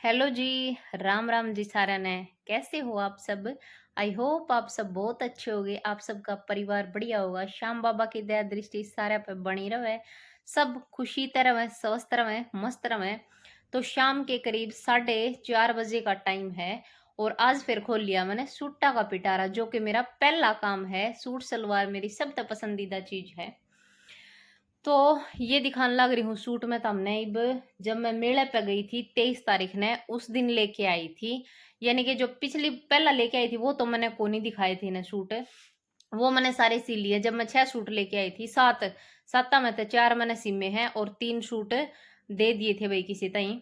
Hello जी। राम राम जी सारा ने। कैसे हो आप सब? आई होप आप सब बहुत अच्छे होगे। आप सबका परिवार बढ़िया होगा। श्याम बाबा की दया दृष्टि सारे पे बनी रहे। सब खुशी तरह है, स्वस्थ रहे, मस्त रहे। तो शाम के करीब 4:30 बजे का टाइम है और आज फिर खोल लिया मैंने सूटा का पिटारा, जो कि मेरा पहला काम है। सूट सलवार मेरी सबसे पसंदीदा चीज है। तो ये दिखाने लग रही हूँ सूट में। तो हमने अब जब मैं मेले पे गई थी 23 तारीख ने, उस दिन लेके आई थी। यानी कि जो पिछली पहला लेके आई थी वो तो मैंने को नहीं दिखाए थे ना सूट। वो मैंने सारे सी लिए। जब मैं 6 सूट लेके आई थी, सात में तो 4 मैंने सिमे हैं और 3 सूट दे दिए थे भाई किसी ताई।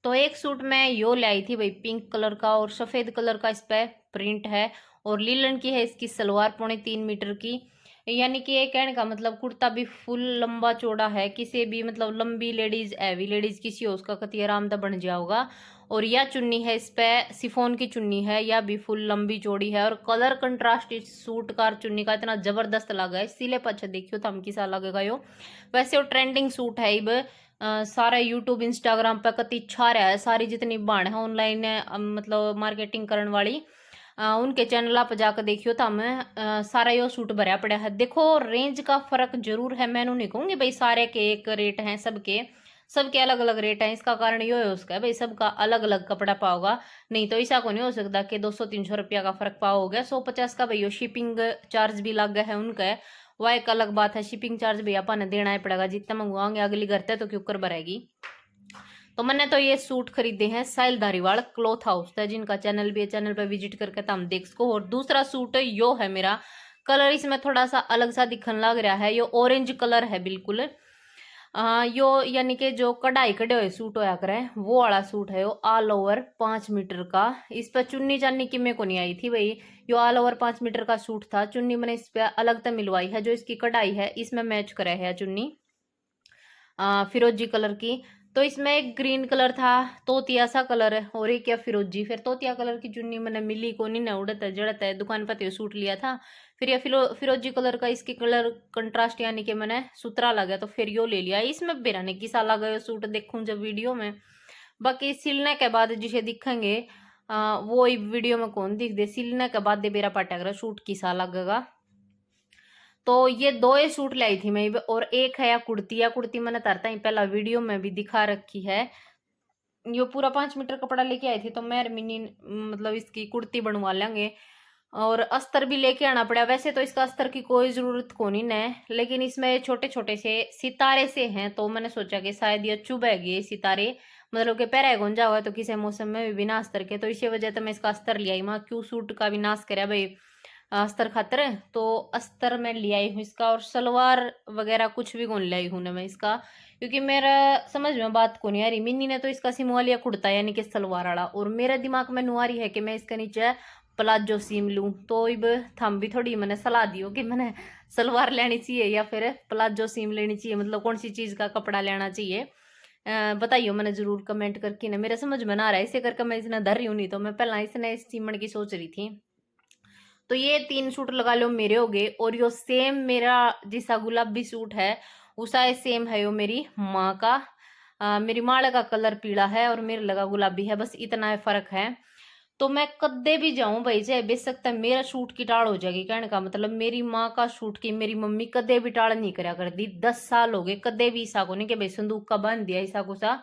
तो एक सूट मैं यो ले आई थी भाई, पिंक कलर का और सफेद कलर का इस पे प्रिंट है। और लीलन की है इसकी सलवार, 3.25 मीटर की। यानी कि ये कहने का मतलब कुर्ता भी फुल लंबा चौड़ा है। किसी भी मतलब लंबी लेडीज, हैवी लेडीज किसी हो उसका कति आरामदा बन जाओगा। और यह चुन्नी है इस पे, सिफोन की चुन्नी है। यह भी फुल लंबी चौड़ी है और कलर कंट्रास्ट इस सूट का चुन्नी का इतना जबरदस्त लगा है। सिले पच्छे देखियो तो हम किसा लगेगा यो। वैसे वो ट्रेंडिंग सूट है अब। सारा यूट्यूब इंस्टाग्राम पे कति छा रहा है। सारी जितनी बाण है ऑनलाइन मतलब मार्केटिंग करने वाली, उनके चैनल पर जाकर देखियो तो हमें सारा यो सूट भरा पड़ा है। देखो रेंज का फर्क जरूर है। मैं नहीं कहूंगी भाई सारे के एक रेट हैं, सबके सबके अलग अलग रेट हैं। इसका कारण यो है उसका भाई सबका अलग अलग कपड़ा पाओगा। नहीं तो ऐसा को नहीं हो सकता कि 200-300 रुपया का फर्क पाओगे। 150 का भैया शिपिंग चार्ज भी लग गया है उनका। वह एक अलग बात है। शिपिंग चार्ज भी अपन देना ही पड़ेगा। जितना मंगवाओगे अगली घर ते तो क्यों कर भरेगी। तो मैंने तो ये सूट खरीदे हैं साहिल धारीवाल क्लॉथ हाउस है, जिनका चैनल भी है। चैनल पर विजिट करके तुम देख सको। और दूसरा सूट यो है मेरा। कलर इसमें थोड़ा सा अलग सा दिखने लग रहा है। यो ऑरेंज कलर है बिल्कुल। यो यानी कि जो कढ़ाई कढ़े हुए सूट होया करे वो वाला सूट है। यो ऑल ओवर 5 मीटर का। इस पर चुन्नी चान्नी की मेरे को नहीं आई थी भाई। यो ऑल ओवर 5 मीटर का सूट था। चुन्नी मैंने इस पे अलग से मिलवाई है। जो इसकी कढ़ाई है इसमें मैच करे है चुन्नी फिरोजी कलर की। तो इसमें एक ग्रीन कलर था, तोतिया सा कलर है, और एक क्या फिरोजी। फिर तोतिया कलर की चुन्नी मैंने मिली को नहीं ना, उड़त है जड़त है। दुकान पर सूट लिया था। फिर ये फिरोजी कलर का इसकी कलर कंट्रास्ट यानी कि मैंने सुतरा लगा तो फिर यो ले लिया। इसमें बेराने किसा लगा सूट देखूं जब वीडियो में। बाकी सिलने के बाद जिसे दिखेंगे वो वीडियो में कौन दिख दे। सिलने के बाद दे बेरा पाटा सूट किसा लगेगा। तो ये दो ही सूट लाई थी मैं। और एक है या कुर्ती। या कुर्ती मैंने तरता ही पहला वीडियो में भी दिखा रखी है। यो पूरा 5 मीटर कपड़ा लेके आई थी तो मैं मिनी मतलब इसकी कुर्ती बनवा लेंगे। और अस्तर भी लेके आना पड़ा। वैसे तो इसका अस्तर की कोई जरूरत को नहीं है, लेकिन इसमें छोटे छोटे से सितारे से हैं तो मैंने सोचा कि शायद ये चुभेगी सितारे, मतलब कि पैरा गुंजा हुआ तो किसी मौसम में भी बिना अस्तर के। तो इसी वजह से मैं इसका अस्तर ले आई। माँ क्यों सूट का विनाश करे भाई अस्तर खातर। तो अस्तर मैं ले आई हूँ इसका। और सलवार वगैरह कुछ भी कौन ले आई हूँ ना मैं इसका, क्योंकि मेरा समझ में बात को नहीं आ रही। मिन्नी ने तो इसका सिमवालिया कुर्ता यानी कि सलवार वाला, और मेरे दिमाग में नुआरी है कि मैं इसके नीचे प्लाजो सीम लूँ। तो अब थम भी थोड़ी मैंने सलाह दी हो कि मैंने सलवार लेनी चाहिए या फिर प्लाजो सीम लेनी चाहिए, मतलब कौन सी चीज़ का कपड़ा लेना चाहिए। बताइयो मैंने जरूर कमेंट करके ना। मेरे समझ में ना आ रहा है इसे करके मैं इसने धर रही हूँ। नहीं तो मैं पहला इसने इस सीमन की सोच रही थी। तो ये 3 सूट लगा लो मेरे हो गए। और यो सेम मेरा जिसा गुलाबी सूट है उसा सेम है यो मेरी माँ का। मेरी माँ का कलर पीला है और मेरे लगा गुलाबी है, बस इतना फर्क है। तो मैं कदे भी जाऊं भाई चाहे बेशक मेरा सूट की टाल हो जाएगी। कहने का मतलब मेरी माँ का सूट की मेरी मम्मी कदे भी टाल नहीं करा कर दी। 10 साल हो गए कदे भी ईसा को नहीं कि भाई संदूक का बांध दिया ईसा को सा।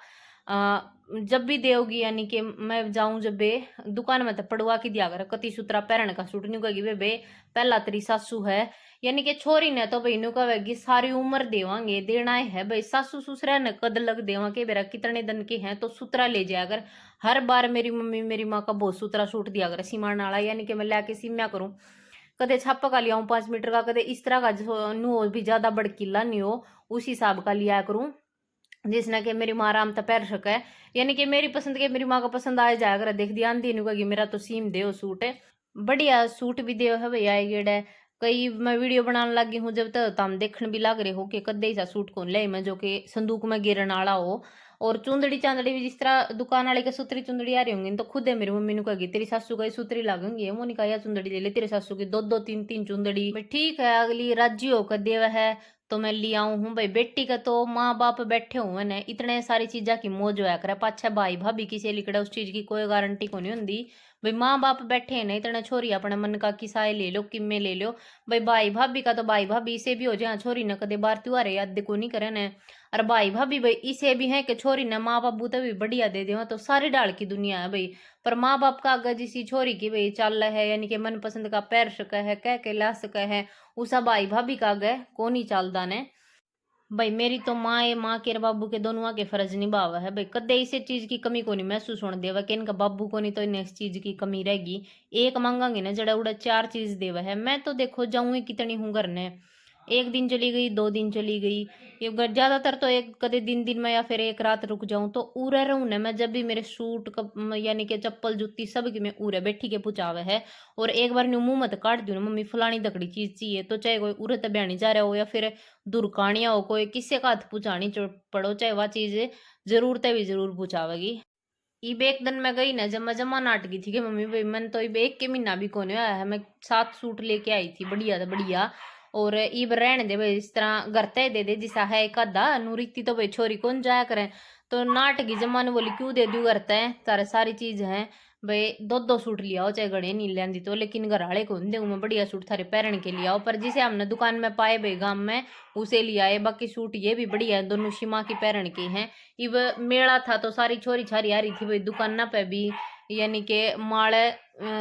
जब भी देगी यानी कि मैं जाऊं जब बे दुकान में तो पड़वा की दिया कर कति सूत्रा पहन का सूट नहीं कहेगी बे पहला तेरी सासू है। यानी कि छोरी ने तो भाई नु कहेगी सारी उम्र देवांगे देना है भाई। सासू ससुरा ने कद लग देवा के बेरा कितने दिन के हैं तो सूत्रा ले जाया कर। हर बार मेरी मम्मी मेरी माँ का बहुत सूत्रा सूट दिया कर सीमान वाला, यानी कि मैं लाके सीम्या करूं। कदे छापा का लिया 5 मीटर का, कदे इस तरह का जो नु भी ज्यादा बड़कीला नहीं हो उस हिसाब का लिया करूं जिसने कि मेरी माँ आराम तक पैर सके। यानी कि मेरी पसंद के मेरी माँ को पसंद आ जाया कर। देख ध्यान दी कि मेरा तो सीम दे सूट है बढ़िया सूट भी दे है भैया ये। कई मैं वीडियो बनाने लगी हूँ जब तक तो हम देखने भी लग रहे हो कि कदे सा सूट कौन ले मैं जो कि संदूक में गिरने वाला हो। और चुंदड़ी चांदड़ी भी जिस तरह दुकान वाले के सूत्री चुंदड़ी आ रही होंगी तो खुद है मेरी मम्मी ने कहेगी तेरी सासू का सूत्री लागेंगी। मोनिका या चुंदड़ी ले ले तेरी सासू की 2-2 3-3 चुंदड़ी। ठीक है अगली राजी होकर देव है तो मैं ले आऊँ हूँ भाई। बेटी का तो माँ बाप बैठे हुए ने, इतने सारी चीज़ा की मौज होया करे, पाछे भाई भाभी किसे लिखड़ा उस चीज़ की कोई गारंटी को नहीं होंदी। भाई माँ बाप बैठे हैं ना, इतने छोरी अपने मन का किसाए ले लो, किम्मे ले लो। भाई भाई भाभी का तो भाई भाभी इसे भी हो जाए छोरी न कदे बार त्योहारे याद को नहीं करे न। और भाई भाभी भाई इसे भी है कि छोरी ने माँ बाबू तो भी बढ़िया दे दे, तो सारी डाल की दुनिया है भाई। पर माँ बाप का अगर जिसी छोरी की भाई चल है, यानी कि मन पसंद का पैर सका है, कह के ला सका है, उसा भाई भाभी का गए को नहीं चलदा ने। भाई मेरी तो माँ है, माँ के और बाबू के दोनों के फर्ज निभावा है भाई। कदे इसे चीज की कमी को नहीं महसूस होने देवा कि इनका बाबू को नहीं तो इन्हें इस चीज की कमी रहेगी। एक मांगांगे ना जड़ा उड़ा चार चीज देवा है। मैं तो देखो जाऊँ ही कितनी हूँ घर ने, एक दिन चली गई, दो दिन चली गई, ये ज्यादातर तो एक कदे दिन दिन में या फिर एक रात रुक जाऊं तो उरे रहूं ना मैं। जब भी मेरे सूट यानी कि चप्पल जूती सब की मैं उरे बैठी के पूछावे है। और एक बार न्यू मुंह मत काट दू ना मम्मी फलानी दकड़ी चीज चाहिए, तो चाहे कोई उरे तब बयानी जा रहा हो या फिर दुर्कानिया हो, कोई किसी का हाथ पूछानी पड़ो, चाहे वह चीज जरूरत है भी जरूर पूछावेगी। इब एक दिन मैं गई ना, जमा जमा नाट गई थी कि मम्मी भाई मन तो इब एक के महीना भी कोने आया है, मैं 7 सूट लेके आई थी बढ़िया था बढ़िया। और इब रहने दे भाई, इस तरह गरते दे दे जिसा है एक आधा नूरीती तो भाई छोरी कौन जाया करे। तो नाट की जमा ने बोली क्यों दे दू करता है, तारे सारी चीज है भाई, दो दो सूट लिया हो चाहे घड़े नहीं लेंदी तो, लेकिन घर वाले को दे मैं बढ़िया सूट थारे पहन के लिया हो। पर जिसे हमने दुकान में पाए भाई गांव में उसे लिया है, बाकी सूट ये भी बढ़िया है, दोनों सीमा की पहन के हैं। इब मेला था तो सारी छोरी छारी आ रही थी भाई दुकाना पे भी, यानी के माल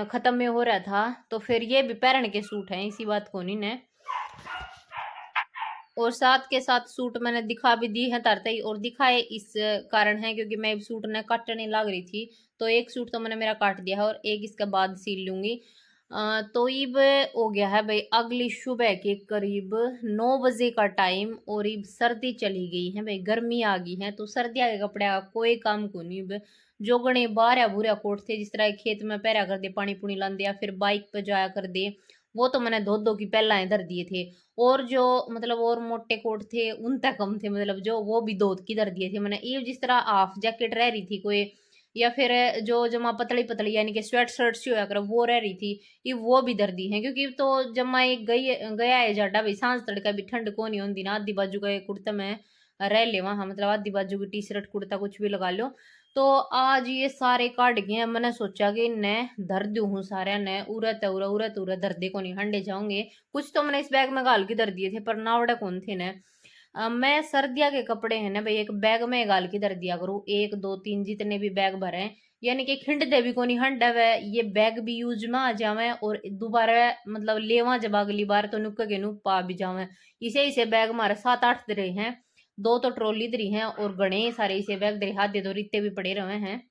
खत्म में हो रहा था, तो फिर ये भी पहन के सूट है, इसी बात को नहीं ने। और साथ के साथ सूट मैंने दिखा भी दी है तरते ही, और दिखाए इस कारण है क्योंकि मैं सूट ने काटने लग रही थी, तो एक सूट तो मैंने मेरा काट दिया है और एक इसके बाद सील लूंगी। तो इब हो गया है भाई अगली सुबह के करीब 9 बजे का टाइम, और इब सर्दी चली गई है भाई, गर्मी आ गई है, तो सर्दियों के कपड़े का कोई काम को नहीं। इब जोगने बारह बुरा कोट थे जिस तरह खेत में पैरा कर दे, पानी पुनी लांदे या फिर बाइक पे जाया कर दे, वो तो मैंने धो धो की पहला धर दिए थे। और जो मतलब और मोटे कोट थे उन तक कम थे, मतलब जो वो भी दो की दर दिए थे मैंने। ये जिस तरह हाफ जैकेट रह रही थी कोई, या फिर जो जमा पतली पतली यानी कि स्वेट शर्ट सी होया कर वो रह रही थी, ये वो भी दर दी है। क्योंकि तो जमा एक गई गया है जाडा भाई, सांस तड़का भी ठंड को नहीं होती ना, आधी बाजू का कुर्ता में रह ले वहां, मतलब आधी बाजू की टी शर्ट कुर्ता कुछ भी लगा लो। तो आज ये सारे काट गए, मैंने सोचा कि न धर दू हूँ सारे न, उरत उरा उरत उरा धर दे को नहीं हंडे जाऊंगे। कुछ तो मैंने इस बैग में गाल के धर दिए थे पर नावड़ा कौन थे न। मैं सर्दिया के कपड़े हैं ना भाई एक बैग में गाल के धर दिया करूँ, एक दो तीन जितने भी बैग भरे, यानी कि खिंड दे भी को नहीं हंड है, ये बैग भी यूज में आ जावे और दोबारा मतलब लेवा जब अगली बार तो नुक के नु पा भी जावे। इसे इसे बैग मारे 7-8 दरे हैं, दो तो ट्रॉली दरी हैं और गणे सारे इसे बैग दरे, हाथ दे दो रित्ते भी पड़े रहे हैं,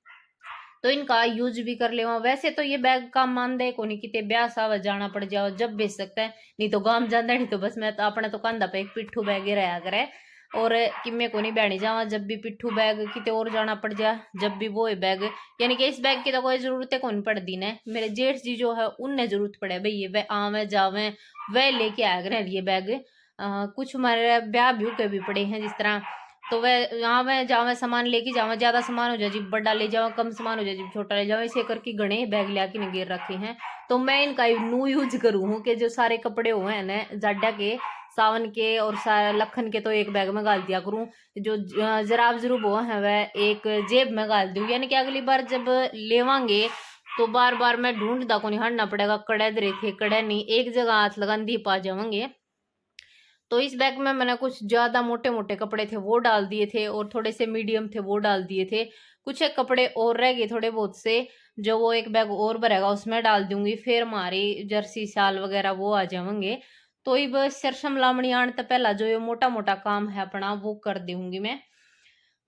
तो इनका यूज भी कर ले। वैसे तो ये बैग काम मान दे को नहीं, कितने ब्याह सावा जाना पड़ जाओ जब बेच सकता है, नहीं तो गांव जाता नहीं तो बस मैं तो अपने तो कंधा पे एक पिट्ठू बैग ही रहा करे, और किमे को नहीं बैठी जावा जब भी पिट्ठू बैग कितने और जाना पड़ जा जब भी वो है बैग। यानी कि इस बैग की तो कोई जरूरत है कौन पड़ती ने, मेरे जेठ जी जो है उनने जरूरत पड़े भाई ये वह आवे जावे वह लेके आया करें ये बैग। कुछ हमारे ब्याह ब्यू के भी पड़े हैं जिस तरह, तो वह यहाँ मैं जावे सामान लेके जावे, ज्यादा सामान हो जाए जी बड़ा ले जाओ, कम सामान हो जाए जी छोटा ले जाओ, इसे करके गणे बैग ले आके गिर रखे हैं। तो मैं इनका नू यूज करूँ हूँ कि जो सारे कपड़े हुए हैं ना जाडा के सावन के और लखन के तो एक बैग में गाल दिया करूँ, जो जराब जरूब हुआ है वह एक जेब में गाल दूँ, यानी कि अगली बार जब लेवांगे तो बार बार मैं ढूंढता को नहीं हटना पड़ेगा, कड़े दरे थे कड़े नहीं, एक जगह हाथ लगा दी पा जाओगे। तो इस बैग में मैंने कुछ ज्यादा मोटे मोटे कपड़े थे वो डाल दिए थे, और थोड़े से मीडियम थे वो डाल दिए थे, कुछ एक कपड़े और रह गए थोड़े बहुत से, जो वो एक बैग और भरेगा उसमें डाल दूंगी, फिर हमारी जर्सी शाल वगैरह वो आ जाएंगे। तो ये बस सरसम लामड़ी आने तो पहला जो ये मोटा मोटा काम है अपना वो कर दूंगी मैं।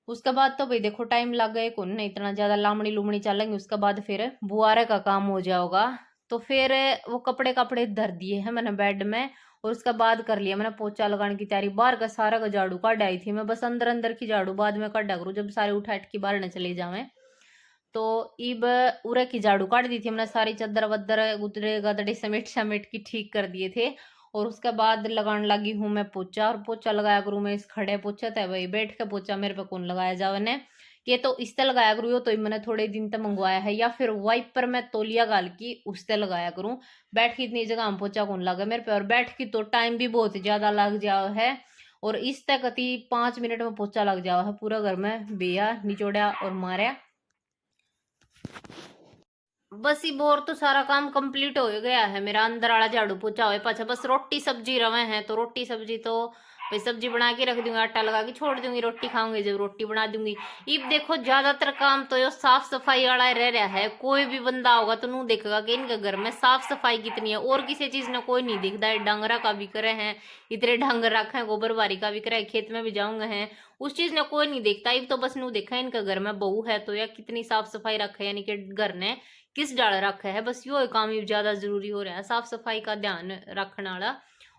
उसके बाद तो भाई देखो टाइम लग गए कौन नहीं इतना ज्यादा लामड़ी लुमड़ी चलेंगे, उसके बाद फिर बुआरे का काम हो जाएगा। तो फिर वो कपड़े कपड़े धर दिए हैं मैंने बेड में, और उसका बाद कर लिया मैंने पोचा लगाने की तैयारी, बाहर का सारा का झाड़ू काट आई थी मैं, बस अंदर अंदर की झाड़ू बाद में काटा करूँ जब सारे उठा उठ के बाहर न चले जावे। तो इब उरे की झाड़ू काट दी थी मैंने, सारी चद्दर वद्दर गुदरे गदड़े समेट समेट की ठीक कर दिए थे। और उसके बाद लगाने लगी हूँ मैं पोचा, और पोचा लगाया करूँ मैं इस खड़े पोचा था भाई, बैठ के पोचा मेरे पे कौन लगाया जावे ने, ये तो इससे लगाया करूँ, तो मैंने थोड़े दिन तक मंगवाया है, या फिर वाइपर में तौलिया गाल की उससे लगाया करूँ। बैठ की इतनी जगह हम पोचा कौन लगा मेरे पे, और बैठ की तो टाइम भी बहुत ज्यादा लग जाओ है, और इस तक अति 5 मिनट में पोछा लग जावा है पूरा घर में बेया निचोड़ा और मारा। बस ही बोर तो सारा काम कंप्लीट हो गया है मेरा, अंदर वाला झाड़ू पोछा हो पाछा, बस रोटी सब्जी रवे हैं तो रोटी सब्जी तो भाई सब्जी बना के रख दूंगी, आटा लगा के छोड़ दूंगी, रोटी खाऊंगी जब रोटी बना दूंगी। अब देखो ज्यादातर काम तो यो साफ सफाई वाला रह रहा है, कोई भी बंदा होगा तो नू देखेगा कि इनके घर में साफ सफाई कितनी है, और किसी चीज ने कोई नहीं दिखता है। डांगरा का भी करे हैं, इतने डांगर रखे हैं, गोबर बारी का भी करे है, खेत में भी जाऊंगे हैं, उस चीज ने कोई नहीं देखता। अब तो बस नू देखा इनका घर में बहू है तो या कितनी साफ सफाई रखे, यानी कि घर ने किस डाल रखा है, बस यो काम ही ज्यादा जरूरी हो रहा है, साफ सफाई का ध्यान रखने वाला।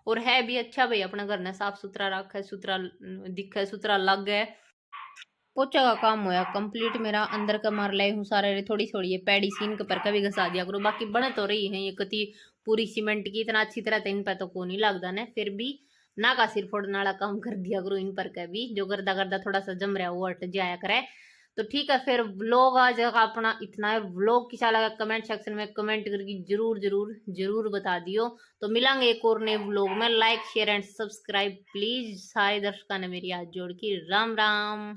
और है भी अच्छा भाई, अपना घर ने साफ सुथरा रखा है, सुथरा दिखा है, सुथरा लग है। पोचा का काम होया कंप्लीट मेरा, अंदर का मार लाई हूँ सारे, थोड़ी थोड़ी ये पैडी सीन के पर का भी घसा दिया करो, बाकी बन तो रही है ये कति पूरी सीमेंट की, इतना अच्छी तरह तो इन पर तो को नहीं लगता ना, फिर भी ना का सिर फोड़ने वाला काम कर दिया करो इन पर का भी, जो गर्दा गर्दा थोड़ा सा जम रहा है वो हट जाया करे। तो ठीक है फिर व्लॉग आज का अपना इतना है। व्लॉग कैसा लगा कमेंट सेक्शन में कमेंट करके जरूर जरूर जरूर बता दियो। तो मिलेंगे एक और नए व्लॉग में, like share and subscribe please सारे दर्शकों ने मेरी हाथ जोड़ के राम राम।